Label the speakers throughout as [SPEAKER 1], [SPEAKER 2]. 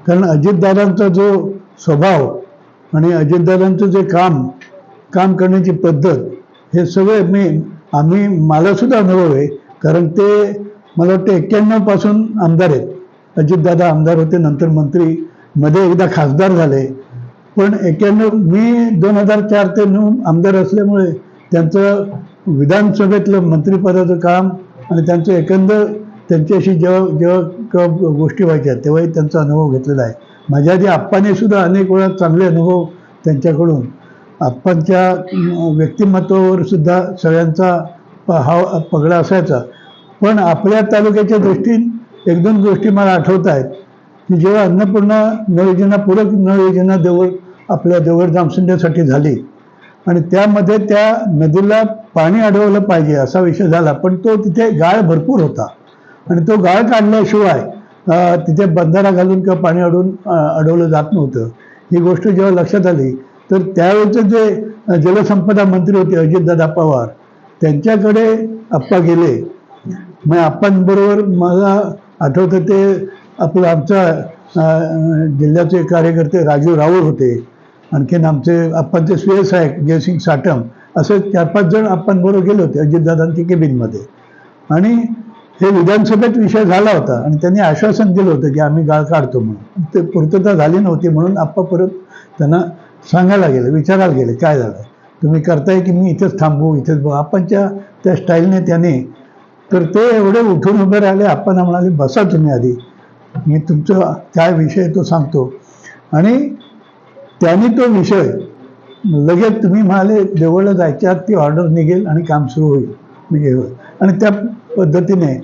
[SPEAKER 1] कारण अजितदादांचा जो स्वभाव आणि अजितदादांचं जे काम काम करण्याची पद्धत हे सगळं मला सुद्धा अनुभव आहे. कारण ते मला वाटतं 91 पासून आमदार आहेत. अजितदादा आमदार होते, नंतर मंत्री, मध्ये एकदा खासदार झाले. पण 91 मी 2004 ते 9 आमदार असल्यामुळे त्यांचं विधानसभेतलं मंत्रिपदाचं काम आणि त्यांचं एकंदर त्यांच्याशी जेव्हा जेव्हा गोष्टी व्हायच्या तेव्हाही त्यांचा अनुभव घेतलेला आहे. माझ्या आधी आप्पाने सुद्धा अनेक वेळा चांगले अनुभव त्यांच्याकडून. आप्पांच्या व्यक्तिमत्वावर सुद्धा सगळ्यांचा हा पगडा असायचा. पण आपल्या तालुक्याच्या दृष्टीने 1-2 गोष्टी मला आठवत आहेत की जेव्हा अन्नपूर्णा नळ योजना, पूरक नळ योजना आपल्या देवगड जामसंड्यासाठी झाली आणि त्यामध्ये त्या नदीला पाणी अडवलं पाहिजे असा विषय झाला. पण तो तिथे गाळ भरपूर होता आणि तो गाळ काढल्याशिवाय तिथे बंधारा घालून किंवा पाणी अडवलं जात नव्हतं. ही गोष्ट जेव्हा लक्षात आली तर त्यावेळेचे जे जलसंपदा मंत्री होते अजितदादा पवार, त्यांच्याकडे आप्पा गेले. मग आप्पांबरोबर मला आठवतं ते आमचा जिल्ह्याचे कार्यकर्ते राजू राऊळ होते, आणखीन आमचे आप्पांचे स्वीय सहाय्यक जयसिंग साटम, असं 4-5 जण आप्पांबरोबर गेले होते अजितदादांच्या केबिनमध्ये. आणि हे विधानसभेत विषय झाला होता आणि त्यांनी आश्वासन दिलं होतं की आम्ही गाळ काढतो म्हणून. ते पूर्तता झाली नव्हती म्हणून आप्पा परत त्यांना सांगायला गेले, विचारायला गेले काय झालं, तुम्ही करताय की मी इथेच थांबू, इथेच बघू. आप्पांच्या त्या स्टाईलने त्याने तर ते एवढे उठून उभे राहिले. आप्पांना म्हणाले बसा तुम्ही आधी, मी तुमचं काय विषय तो सांगतो. आणि त्यांनी तो विषय लगेच तुम्ही म्हणाले देवळला जायच्या आत ती ऑर्डर निघेल आणि काम सुरू होईल म्हणजे. आणि त्या पद्धतीने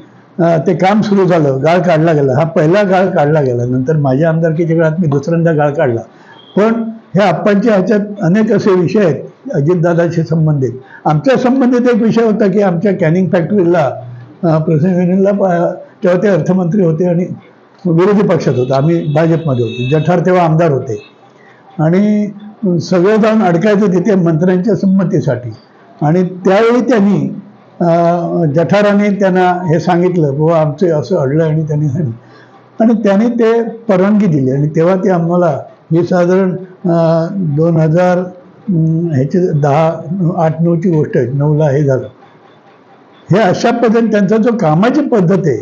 [SPEAKER 1] ते काम सुरू झालं. गाळ काढला गेला. हा पहिला गाळ काढला गेला. नंतर माझ्या आमदारकीच्या काळात मी दुसऱ्यांदा गाळ काढला. पण ह्या आप्पांच्या ह्याच्यात अनेक असे विषय आहेत अजितदादाशी संबंधित. आमच्या संबंधित एक विषय होता की आमच्या कॅनिंग फॅक्टरीला प्रसंगीला तेव्हा ते अर्थमंत्री होते आणि विरोधी पक्षात होता, आम्ही भाजपमध्ये होतो. जठार तेव्हा आमदार होते आणि सगळे जाऊन अडकायचं तिथे मंत्र्यांच्या संमतीसाठी. आणि त्यावेळी त्यांनी जठाराने त्यांना हे सांगितलं बाबा आमचे असं अडलं आणि त्यांनी ते परवानगी दिली. आणि तेव्हा ते आम्हाला ही साधारण 2008-9ची गोष्ट आहे, 9ला हे झालं. हे अशा पद्धतीने त्यांचा जो कामाची पद्धत आहे,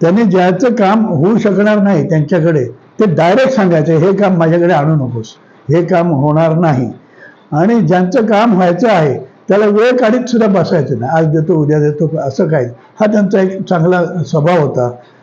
[SPEAKER 1] त्याने ज्याचं काम होऊ शकणार नाही त्यांच्याकडे ते डायरेक्ट सांगायचं हे काम माझ्याकडे आणू नकोस, हे काम होणार नाही. आणि ज्यांचं काम व्हायचं आहे त्याला वेळ काढीत सुद्धा बसायचं नाही, आज देतो उद्या देतो असं काय. हा त्यांचा एक चांगला स्वभाव होता.